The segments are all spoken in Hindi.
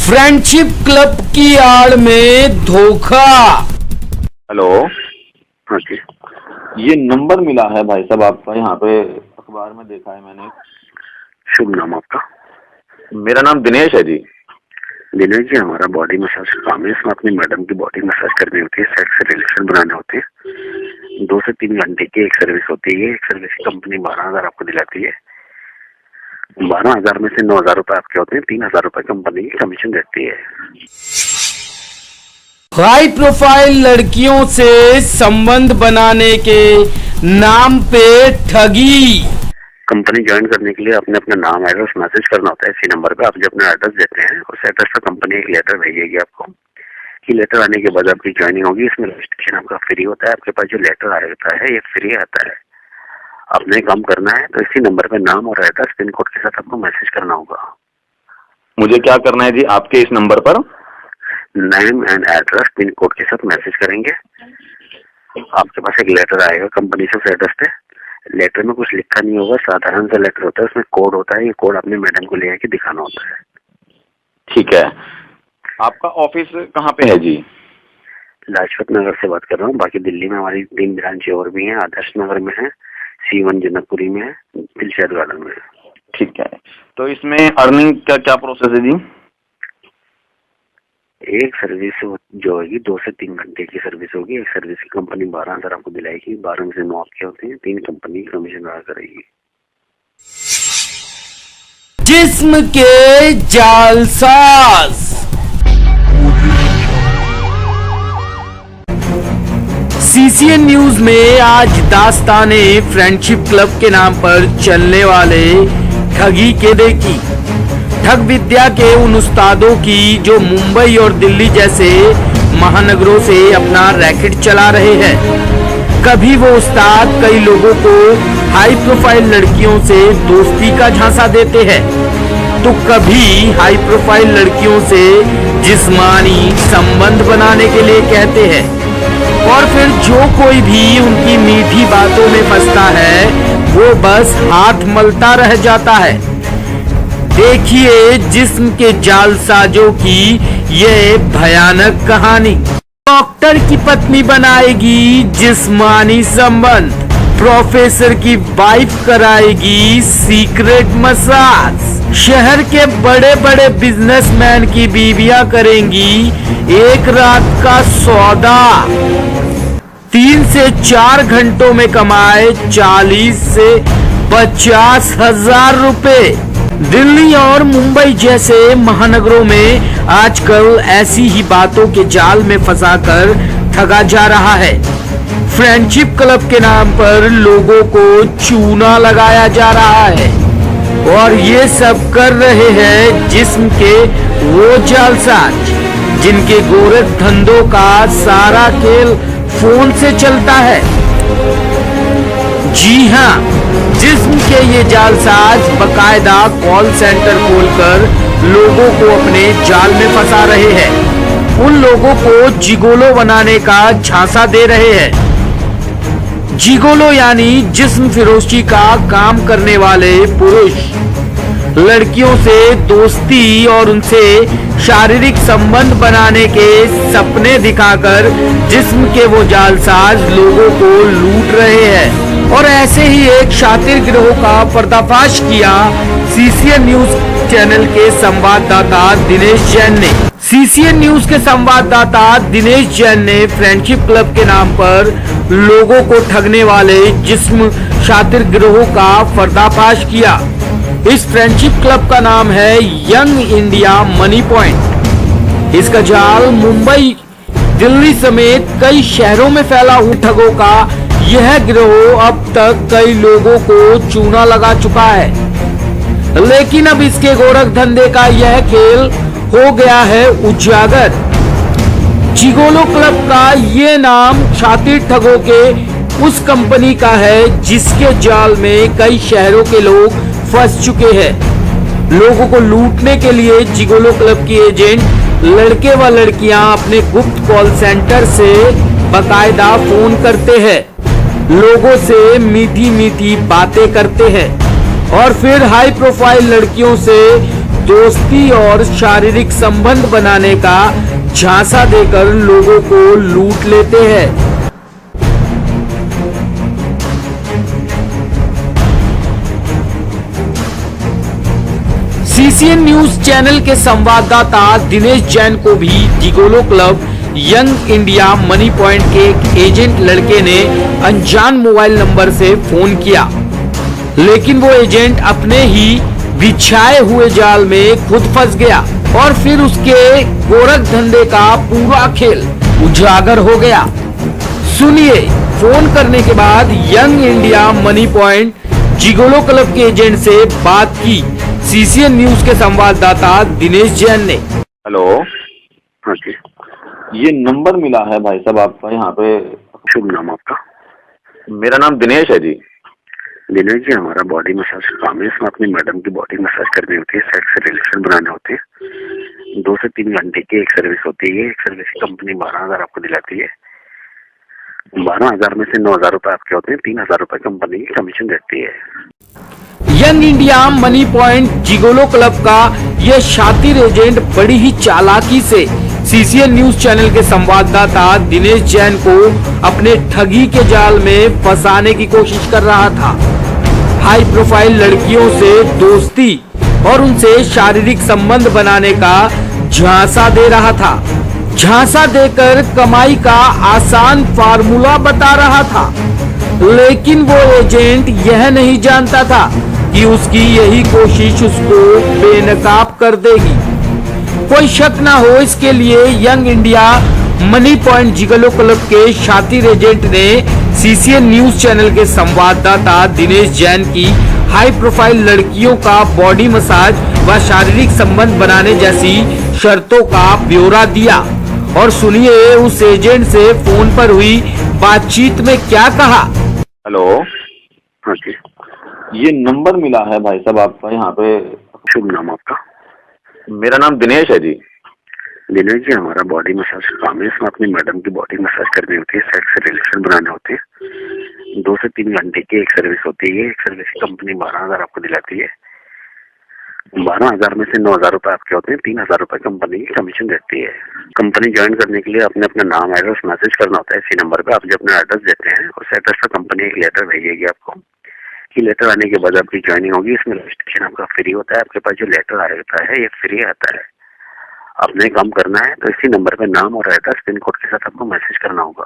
फ्रेंडशिप क्लब की आड़ में धोखा। हेलो। हाँ जी। ये नंबर मिला है भाई साहब आपका, यहाँ पे अखबार में देखा है मैंने। शुभ नाम आपका? मेरा नाम दिनेश है जी। दिनेश जी, हमारा बॉडी मसाज का काम है। इसमें अपनी मैडम की बॉडी मसाज करनी होती है, सेक्स से रिलेशन बनाने होते हैं। 2 से 3 घंटे की एक सर्विस होती है। एक सर्विस की कंपनी 12,000 आपको दिलाती है। 12,000 में से 9,000 रुपए आपके होते हैं। 3,000 रुपए कंपनी की कमीशन देती है। हाई प्रोफाइल लड़कियों से संबंध बनाने के नाम पे ठगी। कंपनी ज्वाइन करने के लिए आपने अपना नाम एड्रेस मैसेज करना होता है। इसी नंबर पे आप जो अपना एड्रेस देते हैं, उस एड्रेस पर कंपनी एक लेटर भेजेगी आपको। कि लेटर आने के बाद आपकी ज्वाइनिंग होगी। इसमें रजिस्ट्रेशन आपका फ्री होता है। आपके पास जो लेटर आता है ये फ्री आता है। आपने काम करना है तो इसी नंबर पे नाम और एड्रेस पिन कोड के साथ आपको मैसेज करना होगा। मुझे क्या करना है जी आपके इस नंबर पर? Name and address pin code के साथ मैसेज करेंगे। आपके पास एक लेटर आएगा कंपनी से उस एड्रेस पे। लेटर में कुछ लिखा नहीं होगा, साधारण सा लेटर होता है। उसमें कोड होता है। ये कोड अपने मैडम को ले आके दिखाना होता है। ठीक है। आपका ऑफिस कहाँ पे है जी? लाजपत नगर से बात कर रहा हूँ। बाकी दिल्ली में हमारी 3 ब्रांच और भी हैं। आदर्श नगर में है, C1 जनकपुरी में है, दिलशद गार्डन में है। ठीक है। तो इसमें अर्निंग का क्या प्रोसेस है जी? एक सर्विस जो होगी 2 से 3 घंटे की सर्विस होगी। एक सर्विस की कंपनी 12,000 आपको दिलाएगी। 12 में से 9 आपके होते हैं। 3 कंपनी कमीशन अदा करेगी। जिस्म के जालसाज। CCN न्यूज में आज दास्ताने फ्रेंडशिप क्लब के नाम पर चलने वाले ठगी के देखी। ठग विद्या के उन उस्तादों की जो मुंबई और दिल्ली जैसे महानगरों से अपना रैकेट चला रहे हैं। कभी वो उस्ताद कई लोगों को हाई प्रोफाइल लड़कियों से दोस्ती का झांसा देते हैं, तो कभी हाई प्रोफाइल लड़कियों से जिस्मानी संबंध बनाने के लिए कहते हैं। और फिर जो कोई भी उनकी मीठी बातों में फंसता है वो बस हाथ मलता रह जाता है। देखिए जिस्म के जालसाजों की ये भयानक कहानी। डॉक्टर की पत्नी बनाएगी जिस्मानी संबंध, प्रोफेसर की वाइफ कराएगी सीक्रेट मसाज, शहर के बड़े बड़े बिजनेसमैन की बीवियां करेंगी एक रात का सौदा। 3 से 4 घंटों में कमाए 40 से 50 हजार रुपए। दिल्ली और मुंबई जैसे महानगरों में आजकल ऐसी ही बातों के जाल में फंसाकर ठगा जा रहा है। फ्रेंडशिप क्लब के नाम पर लोगों को चूना लगाया जा रहा है और ये सब कर रहे हैं जिस्म के वो जालसाज जिनके गोरख धंधों का सारा खेल फोन से चलता है। जी हाँ, जिस्म के ये जालसाज बकायदा कॉल सेंटर खोलकर लोगों को अपने जाल में फंसा रहे हैं। उन लोगों को जिगोलो बनाने का झांसा दे रहे हैं। जिगोलो यानी जिस्म फिरोशी का काम करने वाले पुरुष लड़कियों से दोस्ती और उनसे शारीरिक संबंध बनाने के सपने दिखाकर जिस्म के वो जालसाज लोगों को लूट रहे हैं। और ऐसे ही एक शातिर गिरोह का पर्दाफाश किया CCN न्यूज चैनल के संवाददाता दिनेश जैन ने। CCN न्यूज के संवाददाता दिनेश जैन ने फ्रेंडशिप क्लब के नाम पर लोगों को ठगने वाले जिस्म शातिर गिरोह का पर्दाफाश किया। इस फ्रेंडशिप क्लब का नाम है यंग इंडिया मनी पॉइंट। इसका जाल मुंबई, दिल्ली समेत कई शहरों में फैला हुआ ठगों का यह गिरोह अब तक कई लोगों को चूना लगा चुका है। लेकिन अब इसके गोरख धंधे का यह खेल हो गया है उजागर। जिगोलो क्लब का ये नाम शातिर ठगों के उस कंपनी का है जिसके जाल में कई शहरों के लोग फंस चुके हैं। लोगों को लूटने के लिए जिगोलो क्लब की एजेंट लड़के व लड़कियां अपने गुप्त कॉल सेंटर से बकायदा फोन करते हैं, लोगों से मीठी मीठी बातें करते हैं और फिर हाई प्रोफाइल लड़कियों से दोस्ती और शारीरिक संबंध बनाने का झांसा देकर लोगों को लूट लेते हैं। सीसीएन न्यूज चैनल के संवाददाता दिनेश जैन को भी gigolo club young India money point के एक एजेंट लड़के ने अनजान मोबाइल नंबर से फोन किया, लेकिन वो एजेंट अपने ही बिछाए हुए जाल में खुद फंस गया और फिर उसके गोरख धंधे का पूरा खेल उजागर हो गया। सुनिए, फोन करने के बाद young India money point gigolo club के एजेंट से बात की सीसीएन न्यूज के संवाददाता दिनेश जैन ने। हेलो, हाँ जी। ये नंबर मिला है भाई साहब आपका यहाँ पे। शुभ नाम आपका? मेरा नाम दिनेश है जी। दिनेश जी, हमारा बॉडी मसाज का काम है। इसमें अपनी मैडम की बॉडी मसाज करनी होती है, सेक्स से रिलेशन बनाने होते हैं। 2 से 3 घंटे की एक सर्विस होती है। एक सर्विस की कंपनी 12,000 आपको दिलाती है। 12,000 में से 9,000 रुपए आपके होते हैं। 3,000 रुपए कंपनी की कमीशन देती है। Young India money point gigolo club का यह शातिर एजेंट बड़ी ही चालाकी से सीसीएन न्यूज चैनल के संवाददाता दिनेश जैन को अपने ठगी के जाल में फंसाने की कोशिश कर रहा था। हाई प्रोफाइल लड़कियों से दोस्ती और उनसे शारीरिक संबंध बनाने का झांसा दे रहा था। झांसा देकर कमाई का आसान फार्मूला बता रहा था, लेकिन वो एजेंट यह नहीं जानता था कि उसकी यही कोशिश उसको बेनकाब कर देगी। कोई शक ना हो इसके लिए young India money point gigolo club के शातिर एजेंट ने सीसीएन न्यूज चैनल के संवाददाता दिनेश जैन की हाई प्रोफाइल लड़कियों का बॉडी मसाज व शारीरिक संबंध बनाने जैसी शर्तों का ब्यौरा दिया। और सुनिए उस एजेंट से फोन पर हुई बातचीत में क्या कहा। हेलो, हाँ जी। ये नंबर मिला है भाई साहब आपका यहाँ पे। शुभ नाम आपका? मेरा नाम दिनेश है जी। दिनेश जी, हमारा बॉडी मसाज का काम है। इसमें अपनी मैडम की बॉडी मसाज करनी होती है, सेक्स से रिलेशन बनाने होते हैं। 2 से 3 घंटे की एक सर्विस होती है। एक सर्विस की कंपनी 12,000 आपको दिलाती है। 12,000 में से 9,000 रुपए आपके होते हैं। 3,000 रुपए कंपनी की कमीशन देती है। कंपनी ज्वाइन करने के लिए आपने अपना नाम, एड्रेस मैसेज करना होता है। इसी नंबर पे आप जो अपना एड्रेस देते हैं, उस एड्रेस पर कंपनी एक लेटर भेजेगी आपको। कि लेटर आने के बाद आपकी ज्वाइनिंग होगी। इसमें रजिस्ट्रेशन आपका फ्री होता है। आपके पास जो लेटर आता है ये फ्री आता है। आपने काम करना है तो इसी नंबर पे नाम और एड्रेस पिन कोड के साथ आपको मैसेज करना होगा।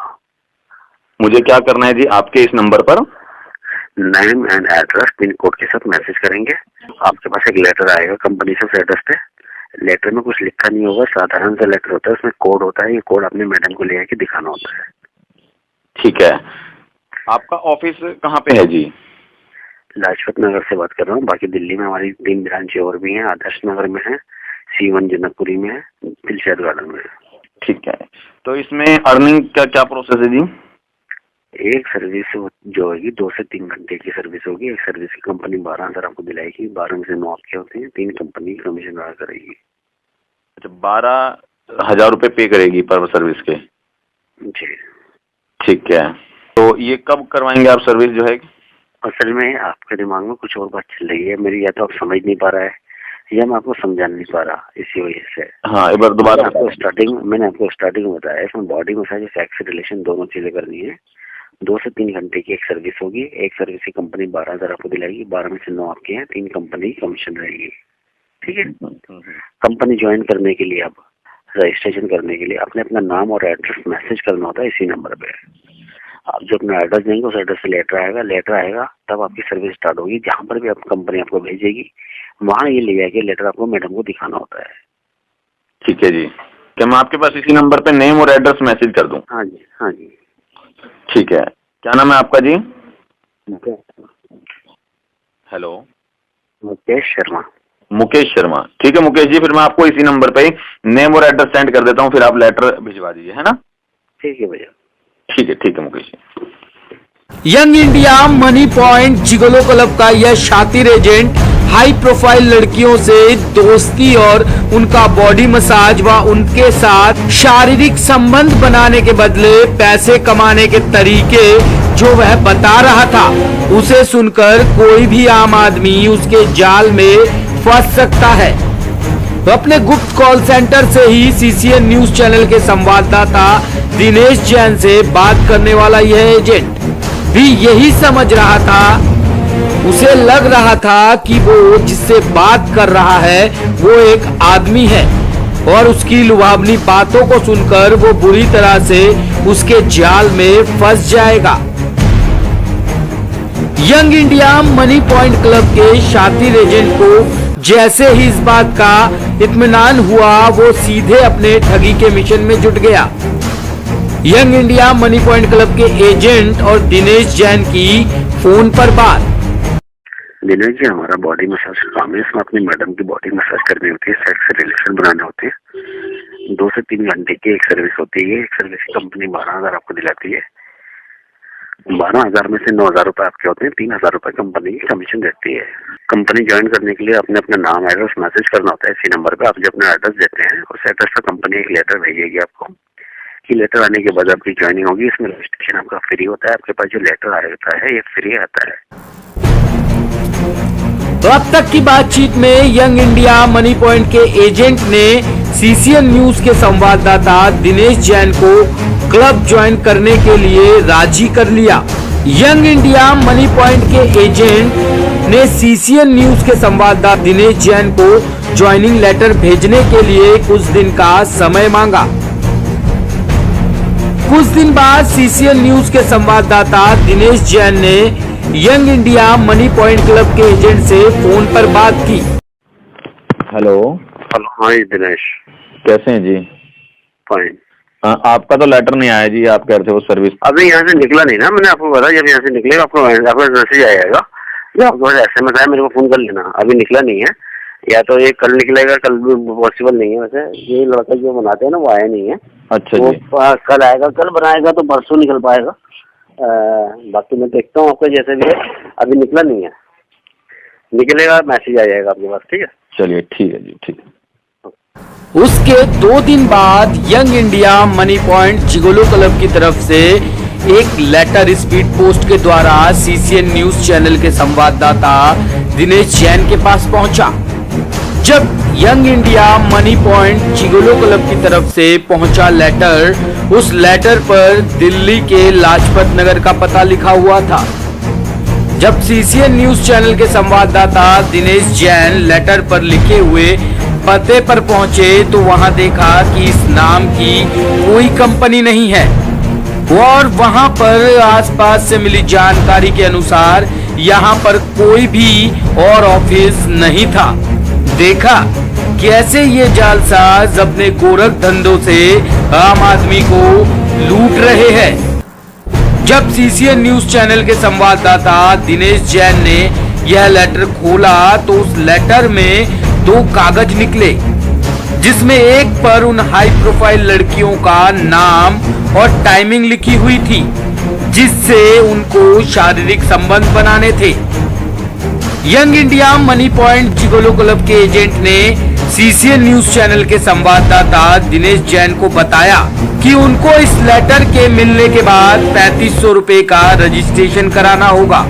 मुझे क्या करना है जी आपके इस नंबर पर? Name and address pin code के साथ मैसेज करेंगे। आपके पास एक लेटर आएगा कंपनी से उस एड्रेस पे। लेटर में कुछ लिखा नहीं होगा, साधारण सा लेटर होता है। उसमें कोड होता है। ये कोड अपने मैडम को ले आके दिखाना होता है। ठीक है। आपका ऑफिस कहाँ पे है जी? लाजपत नगर से बात कर रहा हूँ। बाकी दिल्ली में हमारी 3 ब्रांचें और भी हैं। आदर्श नगर में है, C1 जनकपुरी में है, दिलशाद गार्डन में है। ठीक है। तो इसमें अर्निंग का क्या प्रोसेस है जी? एक सर्विस जो होगी 2 से 3 घंटे की सर्विस होगी। एक सर्विस की कंपनी 12,000 आपको दिलाएगी। 12 में से 9 आपके होते हैं। 3 कंपनी की कमीशन रहा करेगी। अच्छा, 12,000 रुपए पे करेगी पर सर्विस के? जी। ठीक है। तो ये कब करवाएंगे आप सर्विस जो है? असल में आपके दिमाग में कुछ और बात चल रही है मेरी, या तो आप समझ नहीं पा रहा है या मैं आपको समझा नहीं पा रहा, इसी वजह से। हाँ, एक बार दोबारा। मैंने आपको स्टार्टिंग में बताया, इसमें बॉडी मसाज और सेक्स रिलेशन दोनों चीजें करनी है। 2 से 3 घंटे की एक सर्विस होगी। एक सर्विस की कंपनी 12,000 आपको दिलाएगी। 12 में से 9 आपके हैं। 3 कंपनी की कमीशन रहेगी। ठीक है। कंपनी ज्वाइन करने के लिए, आप रजिस्ट्रेशन करने के लिए आपने अपना नाम और एड्रेस मैसेज करना होता है इसी नंबर पे। आप जो अपना एड्रेस देंगे उस एड्रेस से लेटर आएगा तब आपकी सर्विस स्टार्ट होगी। जहाँ पर भी कंपनी आपको भेजेगी वहाँ ये ले जाके लेटर आपको मैडम को दिखाना होता है। ठीक है जी। क्या मैं आपके पास इसी नंबर पे नेम और एड्रेस मैसेज कर दूं? हाँ जी, हाँ जी। ठीक है। क्या नाम है आपका जी? हेलो, मुकेश शर्मा। मुकेश शर्मा। ठीक है मुकेश जी, फिर मैं आपको इसी नंबर पे नेम और एड्रेस सेंड कर देता हूँ, फिर आप लेटर भिजवा दीजिए, है ना? ठीक है भैया। ठीक है Mukesh ji. Young India money point gigolo club का यह शातिर एजेंट हाई प्रोफाइल लड़कियों से दोस्ती और उनका बॉडी मसाज व उनके साथ शारीरिक संबंध बनाने के बदले पैसे कमाने के तरीके जो वह बता रहा था, उसे सुनकर कोई भी आम आदमी उसके जाल में फंस सकता है। तो अपने गुप्त कॉल सेंटर से ही सीसीएन न्यूज चैनल के संवाददाता दिनेश जैन से बात करने वाला यह एजेंट भी यही समझ रहा था। उसे लग रहा था कि वो जिससे बात कर रहा है वो एक आदमी है और उसकी लुभावनी बातों को सुनकर वो बुरी तरह से उसके जाल में फंस जाएगा। Young India money point club के शातिर एजेंट को जैसे ही इस बात का इत्मीनान हुआ वो सीधे अपने ठगी के मिशन में जुट गया। Young India money point club के एजेंट और दिनेश जैन की फोन पर बात। दिनेश जी, हमारा बॉडी मसाज काम है। इसमें अपनी मैडम की बॉडी मसाज करनी होती है, सेक्स से रिलेशन बनाने होते हैं। 2 से 3 घंटे की एक सर्विस होती है। एक सर्विस की कंपनी 12,000 आपको दिलाती है। 12,000 में से 9,000 रुपए आपके होते हैं। 3,000 रुपए कंपनी की कमीशन देती है। कंपनी ज्वाइन करने के लिए आपने अपना नाम एड्रेस मैसेज करना होता है। इसी नंबर पे आप जो अपना एड्रेस देते हैं उस एड्रेस पर कंपनी एक लेटर भेजेगी आपको। कि लेटर आने के बाद आपकी ज्वाइनिंग होगी। इसमें रजिस्ट्रेशन आपका फ्री होता है। आपके पास जो लेटर आता है ये फ्री आता है। तो अब तक की बातचीत में यंग इंडिया मनी पॉइंट के एजेंट ने सीसीएन न्यूज के संवाददाता दिनेश जैन को क्लब ज्वाइन करने के लिए राजी कर लिया। यंग इंडिया मनी पॉइंट के एजेंट ने सीसीएन न्यूज के संवाददाता दिनेश जैन को ज्वाइनिंग लेटर भेजने के लिए कुछ दिन का समय मांगा। कुछ दिन बाद सीसीएन न्यूज के संवाददाता दिनेश जैन ने young India money point club के एजेंट से फोन पर बात की। हेलो। हेलो, हाँ जी दिनेश। कैसे हैं जी? फाइन। आपका तो लेटर नहीं आया जी, आप कह रहे थे वो सर्विस। अभी यहाँ से निकला नहीं ना, मैंने आपको बताया जब यहाँ से निकलेगा आपको मैसेज आएगा या आपको SMS आया, मेरे को फोन कर लेना। अभी निकला नहीं है, या तो ये कल निकलेगा, कल भी पॉसिबल नहीं है। वैसे ये लड़का जो बनाते हैं ना वो आया नहीं है। अच्छा वो जी। कल आएगा, कल बनाएगा तो परसों निकल पाएगा। बाकी मैं देखता हूँ आपका जैसे भी है। अभी निकला नहीं है, निकलेगा मैसेज आ जाएगा आपके पास। ठीक है, चलिए ठीक है जी, ठीक है। उसके 2 दिन बाद young India money point gigolo club की तरफ से एक लेटर स्पीड पोस्ट के द्वारा सीसीएन न्यूज चैनल के संवाददाता दिनेश जैन के पास पहुंचा। जब young India money point gigolo club की तरफ से पहुंचा लेटर, उस लेटर पर दिल्ली के लाजपत नगर का पता लिखा हुआ था। जब सीसीएन न्यूज चैनल के संवाददाता दिनेश जैन लेटर पर लिखे हुए पते पर पहुंचे तो वहां देखा कि इस नाम की कोई कंपनी नहीं है और वहां पर आसपास से मिली जानकारी के अनुसार यहां पर कोई भी और ऑफिस नहीं था। देखा कैसे ये जालसाज अपने गोरख धंधों से आम आदमी को लूट रहे हैं। जब सीसीएन न्यूज चैनल के संवाददाता दिनेश जैन ने यह लेटर खोला तो उस लेटर में 2 कागज निकले, जिसमें एक पर उन हाई प्रोफाइल लड़कियों का नाम और टाइमिंग लिखी हुई थी जिससे उनको शारीरिक संबंध बनाने थे। Young India money point gigolo club के एजेंट ने सीसीएन न्यूज चैनल के संवाददाता दिनेश जैन को बताया कि उनको इस लेटर के मिलने के बाद 3500 रुपए का रजिस्ट्रेशन कराना होगा।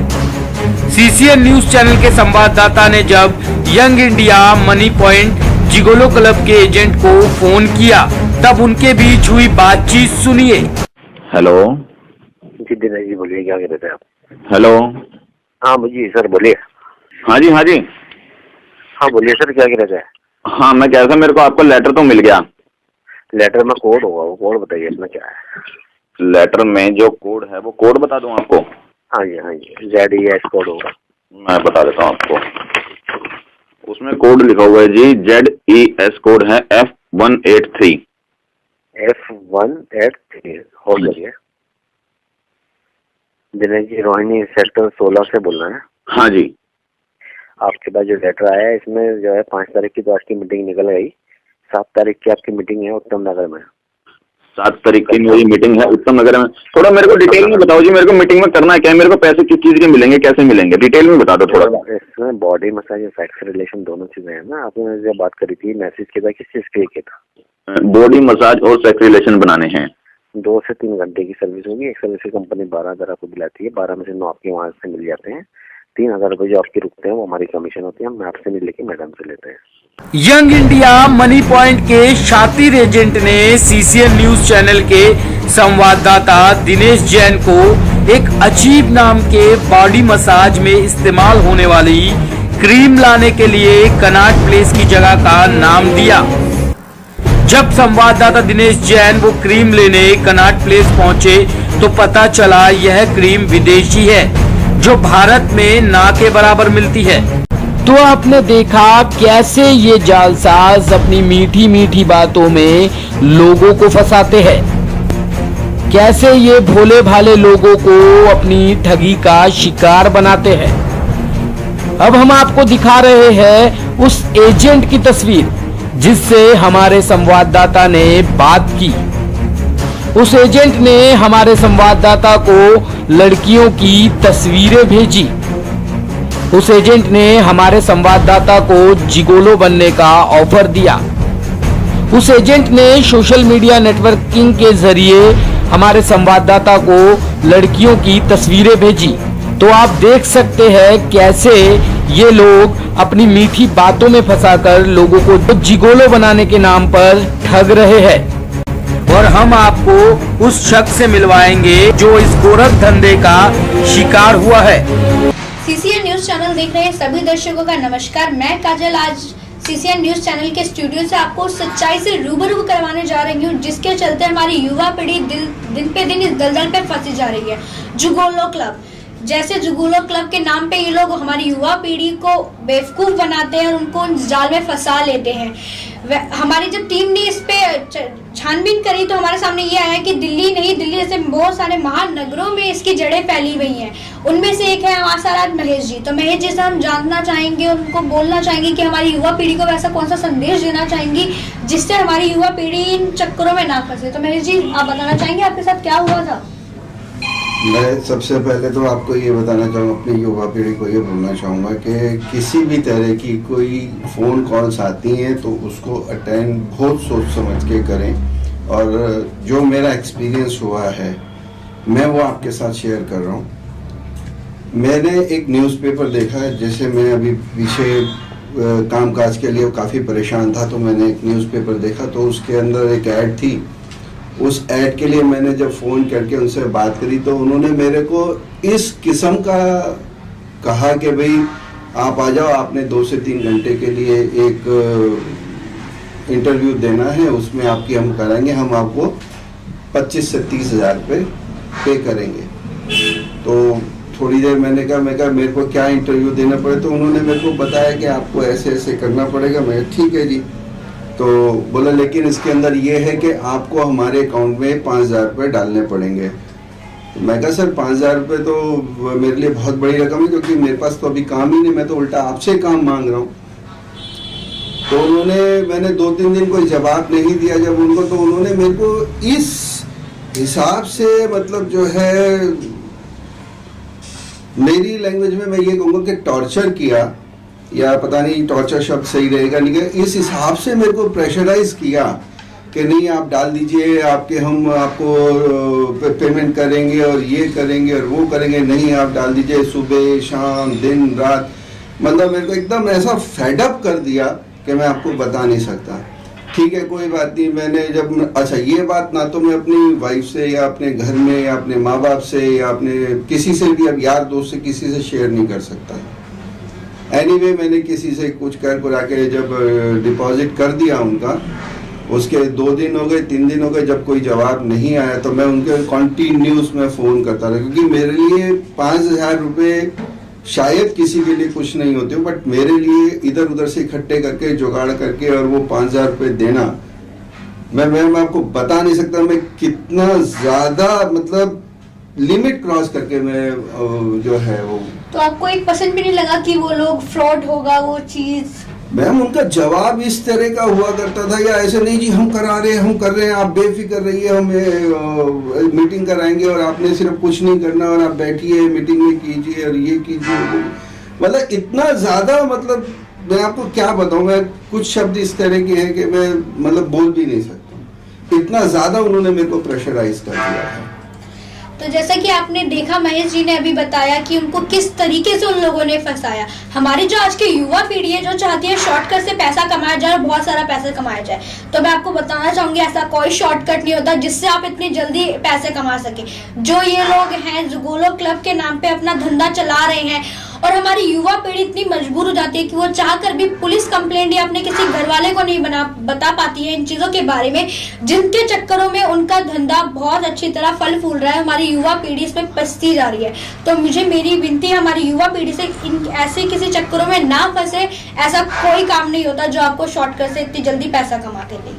सीसीएन न्यूज चैनल के संवाददाता ने जब young India money point gigolo club के एजेंट को फोन किया तब उनके बीच हुई बातचीत सुनिए। हेलो जी दिनेश जी, बोलिए क्या कह रहे थे आप? हेलो। हाँ जी सर, बोलिए। हाँ जी, हाँ जी। हाँ बोलिए सर, क्या कह रहे थे? हाँ, मैं कह रहा था मेरे को आपका लेटर तो मिल गया। लेटर में कोड होगा, वो कोड बताइए इसमें क्या है। लेटर में जो कोड है वो कोड बता दूं आपको? हाँ जी, ZES कोड होगा। मैं बता देता हूँ आपको। उसमें कोड लिखा हुआ है जी, ZES कोड है F183। F183 हो गया। दिनेश जी, रोहिणी सेक्टर 16 से बोल रहे हैं? हाँ जी। आपके पास जो लेटर आया है इसमें जो है 5 तारीख की तो आपकी मीटिंग निकल गई। 7 तारीख की आपकी मीटिंग है उत्तम नगर में। 7 तारीख की मेरी मीटिंग है उत्तम नगर में। थोड़ा मेरे को डिटेल में बताओ जी, मेरे को मीटिंग में करना क्या है, मेरे को पैसे किस चीज के मिलेंगे, कैसे मिलेंगे, डिटेल में बता दो थोड़ा। इसमें बॉडी मसाज और सेक्स रिलेशन दोनों चीजें हैं ना। आपने जब बात करी थी मैसेज किया था, किस चीज के लिए किया था? बॉडी मसाज और सेक्स रिलेशन बनाने हैं। 2 से 3 घंटे की सर्विस होगी। एक सर्विस की कंपनी 12,000 आपको दिलाती है। 12 में से 9 आपके वहां से मिल जाते हैं। 3,000 रुपए जो आपके रुकते हैं वो हमारी कमीशन होती है। हम आपसे नहीं लेके मैडम से लेते हैं। यंग इंडिया मनी पॉइंट के शातिर एजेंट ने सीसीएन न्यूज चैनल के संवाददाता दिनेश जैन को एक अजीब नाम के बॉडी मसाज में इस्तेमाल होने वाली क्रीम लाने के लिए कनॉट प्लेस की जगह का नाम दिया। जब संवाददाता दिनेश जैन वो क्रीम लेने कनॉट प्लेस पहुंचे तो पता चला यह क्रीम विदेशी है जो भारत में ना के बराबर मिलती है। तो आपने देखा कैसे ये जालसाज अपनी मीठी मीठी बातों में लोगों को फंसाते हैं, कैसे ये भोले भाले लोगों को अपनी ठगी का शिकार बनाते हैं। अब हम आपको दिखा रहे हैं उस एजेंट की तस्वीर जिससे हमारे संवाददाता ने बात की। उस एजेंट ने हमारे संवाददाता को लड़कियों की तस्वीरें भेजी। उस एजेंट ने हमारे संवाददाता को जिगोलो बनने का ऑफर दिया। उस एजेंट ने सोशल मीडिया नेटवर्किंग के जरिए हमारे संवाददाता को लड़कियों की तस्वीरें भेजी। तो आप देख सकते हैं कैसे ये लोग अपनी मीठी बातों में फंसाकर लोगों को जिगोलो बनाने के नाम पर ठग रहे हैं। और हम आपको उस शख्स से मिलवाएंगे जो इस गोरख धंधे का शिकार हुआ है। सीसीएन न्यूज चैनल देख रहे सभी दर्शकों का नमस्कार। मैं काजल आज सीसीएन न्यूज चैनल के स्टूडियो से आपको सच्चाई से रूबरू करवाने जा रही हूँ, जिसके चलते हमारी युवा पीढ़ी दिन पे दिन इस दलदल पे फंसी जा रही है। जुगोलो क्लब, जैसे जुगोलो क्लब के नाम पे ये लोग हमारी युवा पीढ़ी को बेवकूफ बनाते हैं और उनको जाल में फंसा लेते हैं। हमारी जब टीम ने इस पे छानबीन करी तो हमारे सामने ये आया कि दिल्ली नहीं, दिल्ली जैसे बहुत सारे महानगरों में इसकी जड़ें फैली हुई हैं। उनमें से एक है आसाराम महेश जी। तो महेश जी से हम जानना चाहेंगे, उनको बोलना चाहेंगे कि हमारी युवा पीढ़ी को वैसा कौन सा संदेश देना चाहेंगी जिससे हमारी युवा पीढ़ी इन चक्करों में ना फंसे। तो महेश जी, आप बताना चाहेंगे आपके साथ क्या हुआ था? मैं सबसे पहले तो आपको ये बताना चाहूँगा, अपनी युवा पीढ़ी को ये बोलना चाहूँगा कि किसी भी तरह की कोई फ़ोन कॉल्स आती हैं तो उसको अटेंड बहुत सोच समझ के करें। और जो मेरा एक्सपीरियंस हुआ है मैं वो आपके साथ शेयर कर रहा हूँ। मैंने एक न्यूज़पेपर देखा है, जैसे मैं अभी पीछे कामकाज के लिए काफ़ी परेशान था तो मैंने एक न्यूज़पेपर देखा तो उसके अंदर एक ऐड थी। उस ऐड के लिए मैंने जब फ़ोन करके उनसे बात करी तो उन्होंने मेरे को इस किस्म का कहा कि भाई आप आ जाओ, आपने 2 से 3 घंटे के लिए एक इंटरव्यू देना है, उसमें आपकी हम कराएंगे, हम आपको 25 से 30 हज़ार रुपये पे करेंगे। तो थोड़ी देर मैंने कहा मेरे को क्या इंटरव्यू देना पड़े, तो उन्होंने मेरे को बताया कि आपको ऐसे ऐसे करना पड़ेगा। मैं ठीक है जी। तो बोला लेकिन इसके अंदर ये है कि आपको हमारे अकाउंट में 5,000 रुपये डालने पड़ेंगे। तो मैं कहा सर 5,000 रुपये तो मेरे लिए बहुत बड़ी रकम है, क्योंकि मेरे पास तो अभी काम ही नहीं, मैं तो उल्टा आपसे काम मांग रहा हूँ। तो मैंने 2-3 दिन कोई जवाब नहीं दिया जब उनको, तो उन्होंने मेरे को इस हिसाब से मतलब जो है, मेरी लैंग्वेज में मैं ये कहूँगा कि टॉर्चर किया, या पता नहीं टॉर्चर शब्द सही रहेगा नहीं, इस हिसाब से मेरे को प्रेशराइज किया कि नहीं आप डाल दीजिए, हम आपको पेमेंट करेंगे और ये करेंगे और वो करेंगे, नहीं आप डाल दीजिए, सुबह शाम दिन रात। मतलब मेरे को एकदम ऐसा फेडअप कर दिया कि मैं आपको बता नहीं सकता। ठीक है कोई बात नहीं, मैंने जब अच्छा ये बात ना तो मैं अपनी वाइफ से या अपने घर में या अपने माँ बाप से या अपने किसी से भी, अब यार दोस्त से किसी से शेयर नहीं कर सकता। एनीवे मैंने किसी से कुछ कर कुरा के जब डिपॉजिट कर दिया उनका, उसके 2 दिन हो गए 3 दिन हो गए, जब कोई जवाब नहीं आया तो मैं उनके कंटिन्यूस में फ़ोन करता रहा, क्योंकि मेरे लिए 5,000 रुपये शायद किसी के लिए कुछ नहीं होते, बट मेरे लिए इधर उधर से इकट्ठे करके जुगाड़ करके और वो 5,000 रुपये देना, मैं आपको बता नहीं सकता मैं कितना ज़्यादा मतलब लिमिट क्रॉस करके मैं जो है वो। तो आपको एक पसंद भी नहीं लगा कि वो लोग फ्रॉड होगा वो चीज? मैम उनका जवाब इस तरह का हुआ करता था, या ऐसे नहीं जी हम करा रहे हैं, हम कर रहे हैं, आप बेफिक्र रहिए, हम मीटिंग कराएंगे और आपने सिर्फ कुछ नहीं करना और आप बैठिए मीटिंग में कीजिए और ये कीजिए। मतलब इतना ज़्यादा, मतलब मैं आपको क्या बताऊँ, मैं कुछ शब्द इस तरह के हैं कि मैं मतलब बोल भी नहीं सकता, इतना ज़्यादा उन्होंने मेरे को प्रेशराइज कर दिया है। तो जैसा कि आपने देखा, महेश जी ने अभी बताया कि उनको किस तरीके से उन लोगों ने फंसाया। हमारी जो आज की युवा पीढ़ी है, जो चाहती है शॉर्टकट से पैसा कमाया जाए और बहुत सारा पैसा कमाया जाए, तो मैं आपको बताना चाहूंगी ऐसा कोई शॉर्टकट नहीं होता जिससे आप इतनी जल्दी पैसे कमा सके। जो ये लोग हैं, जो गोलोक क्लब के नाम पे अपना धंधा चला रहे हैं, और हमारी युवा पीढ़ी इतनी मजबूर हो जाती है कि वो चाहकर भी पुलिस कंप्लेंट या अपने किसी घर वाले को नहीं बता पाती है इन चीजों के बारे में, जिनके चक्करों में उनका धंधा बहुत अच्छी तरह फल फूल रहा है। हमारी युवा पीढ़ी इसमें फंसती जा रही है। तो मेरी विनती है हमारी युवा पीढ़ी से, ऐसे किसी चक्करों में ना फंसे। ऐसा कोई काम नहीं होता जो आपको शॉर्टकट से इतनी जल्दी पैसा कमाते दे।